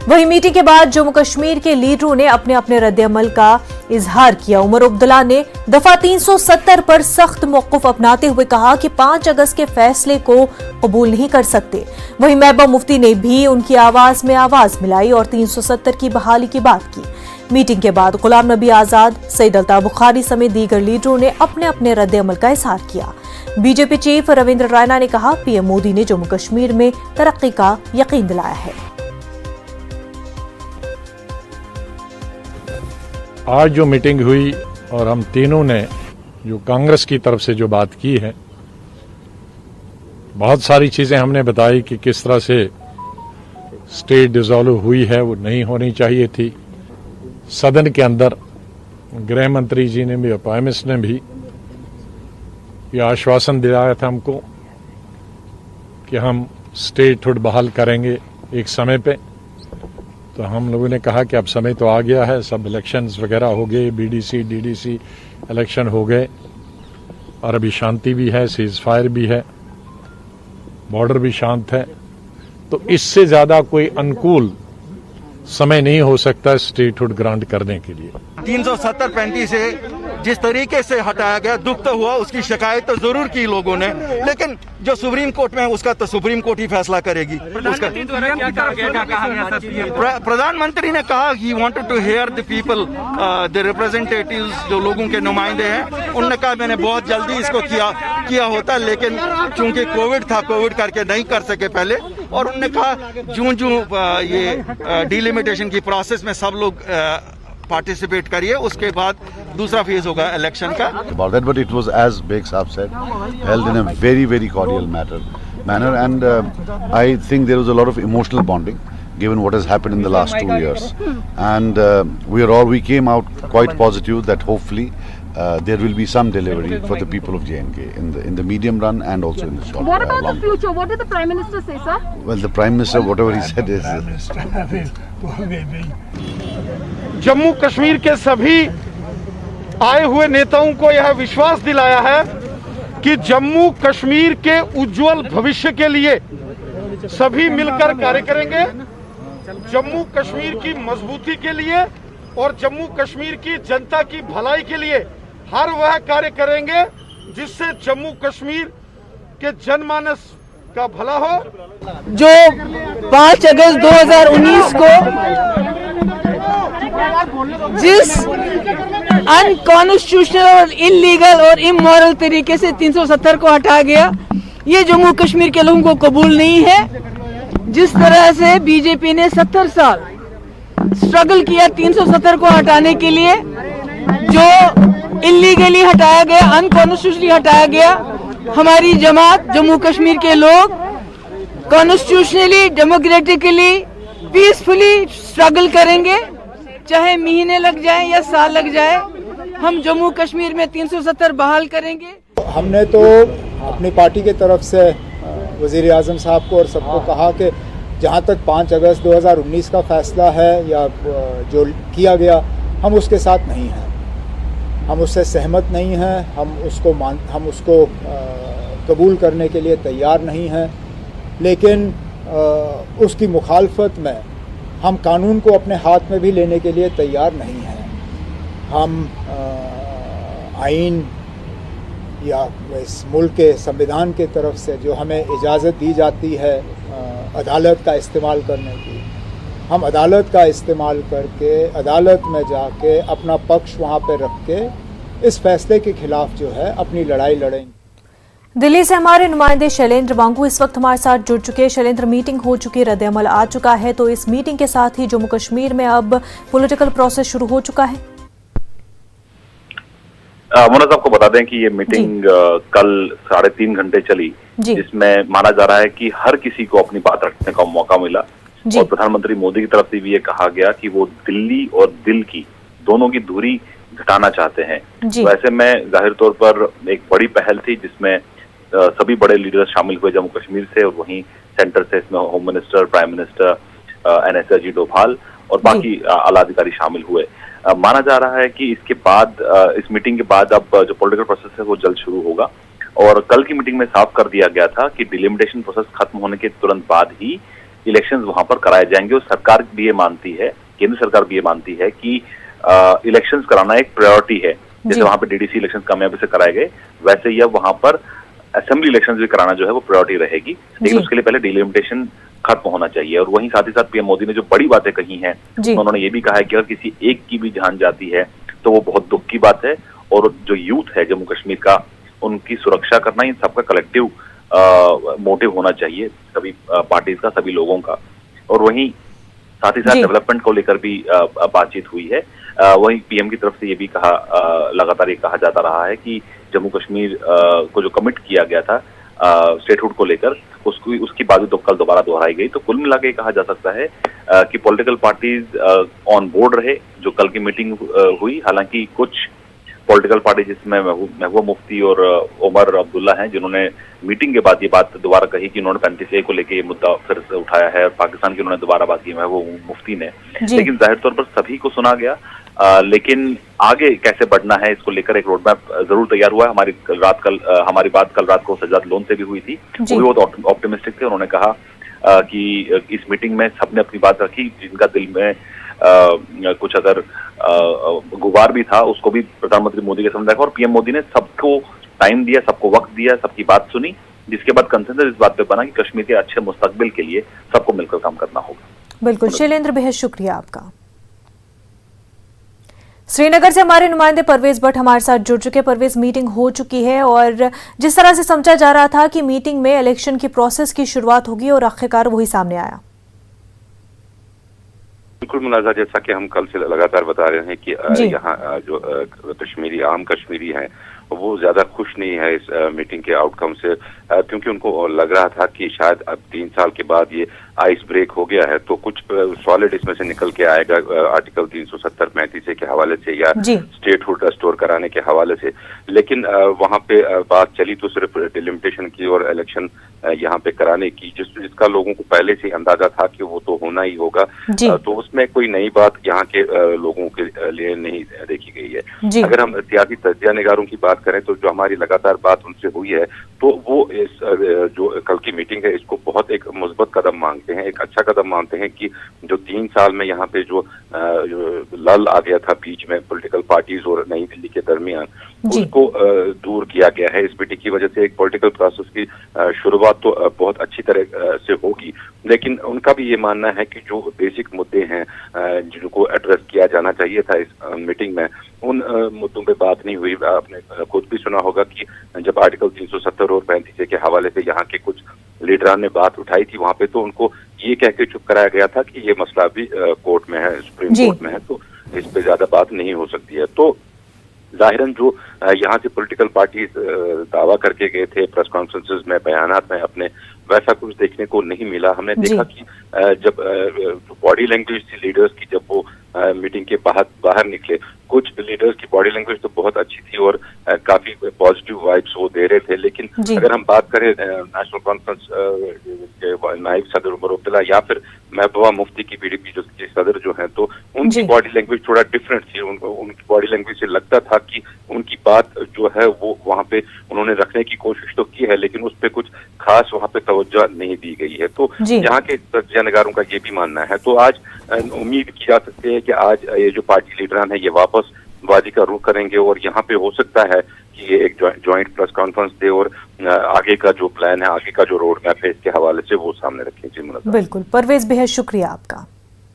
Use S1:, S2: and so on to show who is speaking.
S1: वहीं मीटिंग के बाद जम्मू कश्मीर के लीडरों ने अपने अपने रद्द-ए-अमल का इजहार किया। उमर अब्दुल्ला ने दफा 370 पर सख्त मौक़िफ़ अपनाते हुए कहा कि 5 अगस्त के फैसले को कबूल नहीं कर सकते। वहीं महबूबा मुफ्ती ने भी उनकी आवाज में आवाज मिलाई और 370 की बहाली की बात की। मीटिंग के बाद गुलाम नबी आजाद, सईद अल्ताफ बुखारी समेत दीगर लीडरों ने अपने अपने रद्द-ए-अमल का इजहार किया। बीजेपी चीफ रविंद्र रैना ने कहा, पीएम मोदी ने जम्मू कश्मीर में तरक्की का यकीन दिलाया है।
S2: आज जो मीटिंग हुई और हम तीनों ने जो कांग्रेस की तरफ से जो बात की है, बहुत सारी चीजें हमने बताई कि किस तरह से स्टेट डिसॉल्व हुई है, वो नहीं होनी चाहिए थी। सदन के अंदर गृह मंत्री जी ने भी और प्राइम मिनिस्टर ने भी ये आश्वासन दिलाया था हमको कि हम स्टेटहुड बहाल करेंगे एक समय पे। तो हम लोगों ने कहा कि अब समय तो आ गया है, सब इलेक्शंस वगैरह हो गए, बीडीसी डीडीसी इलेक्शन हो गए और अभी शांति भी है, सीज फायर भी है, बॉर्डर भी शांत है। तो इससे ज्यादा कोई अनुकूल समय नहीं हो सकता स्टेटहुड ग्रांट करने के लिए।
S3: 370-35 से जिस तरीके से हटाया गया, दुख तो हुआ, उसकी शिकायत तो जरूर की लोगों ने, लेकिन जो सुप्रीम कोर्ट में है उसका तो सुप्रीम कोर्ट ही फैसला करेगी। प्रधानमंत्री ने कहा he wanted to hear the people, the representatives, जो लोगों के नुमाइंदे हैं। उन्होंने कहा मैंने बहुत जल्दी इसको किया होता, लेकिन चूंकि कोविड था, कोविड करके नहीं कर सके पहले। और उन्होंने कहा जूं ये डिलिमिटेशन की प्रोसेस में सब लोग पार्टिसिपेट करिए, उसके बाद दूसरा फेज होगा इलेक्शन का।
S4: About that, but it was, as Beg Saab said, held in a very cordial manner, and I think there was a lot of emotional bonding, given what has happened in the last 2 years, and we came out quite positive that hopefully there will be some delivery for the people of JNK in the medium run and also in the short run.
S5: What about the future? What did the Prime Minister say, sir?
S4: Well, the Prime Minister, whatever he said is...
S6: Jammu Kashmir के सभी आए हुए नेताओं को यह विश्वास दिलाया है कि जम्मू कश्मीर के उज्जवल भविष्य के लिए सभी मिलकर कार्य करेंगे। जम्मू कश्मीर की मजबूती के लिए और जम्मू कश्मीर की जनता की भलाई के लिए हर वह कार्य करेंगे जिससे जम्मू कश्मीर के जनमानस का भला हो।
S7: जो 5 अगस्त 2019 को जिस अनकॉन्स्टिट्यूशनल और इलीगल और इमोरल तरीके से 370 को हटाया गया, ये जम्मू कश्मीर के लोगों को कबूल नहीं है। जिस तरह से बीजेपी ने 70 साल स्ट्रगल किया 370 को हटाने के लिए, जो इलीगली हटाया गया, अनकॉन्स्टिट्यूशनली हटाया गया, हमारी जमात जम्मू कश्मीर के लोग कॉन्स्टिट्यूशनली, डेमोक्रेटिकली, पीसफुली स्ट्रगल करेंगे, चाहे महीने लग जाए या साल लग जाए। हम जम्मू कश्मीर में 370 बहाल करेंगे।
S8: हमने तो अपनी पार्टी के तरफ से वज़ीर आज़म साहब को और सबको कहा कि जहाँ तक 5 अगस्त 2019 का फैसला है या जो किया गया, हम उसके साथ नहीं हैं, हम उससे सहमत नहीं हैं, हम उसको कबूल करने के लिए तैयार नहीं हैं। लेकिन उसकी मुखालफत में हम कानून को अपने हाथ में भी लेने के लिए तैयार नहीं हैं। हम आइन या इस मुल्क के संविधान के तरफ से जो हमें इजाज़त दी जाती है अदालत का इस्तेमाल करने की, हम अदालत का इस्तेमाल करके अदालत में जाके अपना पक्ष वहाँ पे रख के इस फैसले के खिलाफ जो है अपनी लड़ाई लड़ेंगे।
S1: दिल्ली से हमारे नुमाइंदे शैलेंद्र वांगू इस वक्त हमारे साथ जुड़ चुके हैं। शैलेंद्र, मीटिंग हो चुकी, रद्द-ए-अमल आ चुका है, तो इस मीटिंग के साथ ही जम्मू कश्मीर में अब पॉलिटिकल प्रोसेस शुरू हो चुका है।
S9: मोना साहब को बता दें कि ये मीटिंग कल 3.5 घंटे चली, जिसमें माना जा रहा है कि हर किसी को अपनी बात रखने का मौका मिला और प्रधानमंत्री मोदी की तरफ से भी ये कहा गया कि वो दिल्ली और दिल की दोनों की दूरी घटाना चाहते हैं। तो ऐसे में जाहिर तौर पर एक बड़ी पहल थी जिसमें सभी बड़े लीडर्स शामिल हुए जम्मू कश्मीर से, और वहीं सेंटर से इसमें home minister, prime minister, NSG Doval और बाकी आला अधिकारी शामिल हुए। माना जा रहा है कि इसके बाद, इस मीटिंग के बाद अब जो पॉलिटिकल प्रोसेस है वो जल्द शुरू होगा। और कल की मीटिंग में साफ कर दिया गया था कि डिलिमिटेशन प्रोसेस खत्म होने के तुरंत बाद ही इलेक्शंस वहां पर कराए जाएंगे। और सरकार भी ये मानती है, केंद्र सरकार भी ये मानती है कि इलेक्शंस कराना एक प्रायोरिटी है। जैसे वहां पर डीडीसी इलेक्शंस कामयाबी से कराए गए, वैसे ही अब वहां पर असेंबली इलेक्शंस भी कराना जो है वो प्रायोरिटी रहेगी। लेकिन उसके लिए पहले डिलिमिटेशन खत्म होना चाहिए। और वहीं साथ ही साथ पीएम मोदी ने जो बड़ी बातें कही हैं, उन्होंने ये भी कहा है कि अगर किसी एक की भी जान जाती है तो वो बहुत दुख की बात है। और जो यूथ है जम्मू कश्मीर का, उनकी सुरक्षा करना इन सबका कलेक्टिव मोटिव होना चाहिए, सभी पार्टीज का, सभी लोगों का। और वहीं साथ ही साथ डेवलपमेंट को लेकर भी बातचीत हुई है। वहीं पीएम की तरफ से ये भी कहा, लगातार ये कहा जाता रहा है कि जम्मू कश्मीर को जो कमिट किया गया था स्टेटहुड को लेकर, उसकी बात भी कल दोबारा दोहराई गई। तो कुल मिला के कहा जा सकता है कि पॉलिटिकल पार्टीज ऑन बोर्ड रहे। जो कल की मीटिंग हुई, हालांकि कुछ पॉलिटिकल पार्टी जिसमें महबूबा मुफ्ती और उमर अब्दुल्ला हैं, जिन्होंने मीटिंग के बाद ये बात दोबारा कही कि उन्होंने 35A को लेकर ये मुद्दा फिर से उठाया है। पाकिस्तान की उन्होंने दोबारा बात की महबूबा मुफ्ती ने, लेकिन जाहिर तौर पर सभी को सुना गया। लेकिन आगे कैसे बढ़ना है इसको लेकर एक रोड मैप जरूर तैयार हुआ है। हमारी बात कल रात को सज्जाद लोन से भी हुई थी, वो भी बहुत ऑप्टिमिस्टिक थे। उन्होंने कहा कि इस मीटिंग में सबने अपनी बात रखी, जिनका दिल में कुछ अगर गुबार भी था उसको भी प्रधानमंत्री मोदी के सामने रखा। और पीएम मोदी ने सबको टाइम दिया, सबको वक्त दिया, सबकी बात सुनी, जिसके बाद कंसेंसस इस बात पे बना कि कश्मीर के अच्छे मुस्तकबिल के लिए सबको मिलकर काम करना होगा।
S1: बिल्कुल शैलेंद्र, बेहद शुक्रिया आपका। श्रीनगर से हमारे नुमाइंदे परवेज भट्ट हमारे साथ जुड़ चुके। परवेज, मीटिंग हो चुकी है और जिस तरह से समझा जा रहा था कि मीटिंग में इलेक्शन की प्रोसेस की शुरुआत होगी और आखिरकार वही सामने आया।
S10: बिल्कुल मुनाजा, जैसा कि हम कल से लगातार बता रहे हैं कि यहाँ जो कश्मीरी आम कश्मीरी हैं वो ज्यादा खुश नहीं है इस मीटिंग के आउटकम से, क्योंकि उनको लग रहा था कि शायद अब 3 साल के बाद ये आइस ब्रेक हो गया है तो कुछ सॉलिड इसमें से निकल के आएगा आर्टिकल 370-35A के हवाले से या स्टेटहुड रिस्टोर कराने के हवाले से। लेकिन वहां पे बात चली तो सिर्फ डिलिमिटेशन की और इलेक्शन यहाँ पे कराने की, जिसका लोगों को पहले से अंदाजा था कि वो तो होना ही होगा। तो उसमें कोई नई बात यहाँ के लोगों के लिए नहीं देखी गई है। अगर हम सियासी तज्जिया निगारों की बात करें तो जो हमारी लगातार बात उनसे हुई है तो वो इस जो कल की मीटिंग है इसको बहुत एक मुस्बत कदम मांगते हैं, एक अच्छा कदम मानते हैं कि जो 3 साल में यहाँ पे जो लल आ गया था बीच में पॉलिटिकल पार्टीज और नई दिल्ली के दरमियान, उसको दूर किया गया है। इस मीटिंग की वजह से एक पॉलिटिकल प्रोसेस की शुरुआत तो बहुत अच्छी तरह से होगी। लेकिन उनका भी ये मानना है कि जो बेसिक मुद्दे हैं जिनको एड्रेस किया जाना चाहिए था इस मीटिंग में, उन मुद्दों पे बात नहीं हुई। आपने खुद भी सुना होगा कि जब आर्टिकल 370 और 35A के हवाले से यहाँ के कुछ लीडरान ने बात उठाई थी वहां पे, तो उनको ये कह के चुप कराया गया था कि ये मसला भी कोर्ट में है, सुप्रीम कोर्ट में है, तो इस पे ज्यादा बात नहीं हो सकती है। तो जाहिरन जो यहाँ से पॉलिटिकल पार्टीज दावा करके गए थे प्रेस कॉन्फ्रेंसेस में, बयानात में अपने, वैसा कुछ देखने को नहीं मिला। हमने देखा कि जब बॉडी लैंग्वेज थी लीडर्स की, जब वो मीटिंग के बाहर निकले, कुछ लीडर्स की बॉडी लैंग्वेज तो बहुत अच्छी थी और काफी पॉजिटिव वाइब्स वो दे रहे थे। लेकिन अगर हम बात करें नेशनल कॉन्फ्रेंस के नायब सदर उमर अब्दुल्ला या फिर महबूबा मुफ्ती की PDP जो सदर जो हैं, तो उनकी बॉडी लैंग्वेज थोड़ा डिफरेंट थी। उनकी बॉडी लैंग्वेज से लगता था कि उनकी बात जो है वो वहाँ पे उन्होंने रखने की कोशिश तो की है, लेकिन उस पर कुछ खास वहाँ पे तवज्जो नहीं दी गई है। तो यहाँ के तज्जियानिगारों का ये भी मानना है। तो आज उम्मीद की जा सकती है कि आज ये जो पार्टी लीडरान है ये वापस वादी का रुख करेंगे और यहाँ पे हो सकता है कि ये एक ज्वाइंट प्रेस कॉन्फ्रेंस दे और आगे का जो प्लान है, आगे का जो रोड मैप है, इसके हवाले से वो सामने रखें। जी मुनाज़ा।
S1: बिल्कुल परवेज, बेहद शुक्रिया आपका।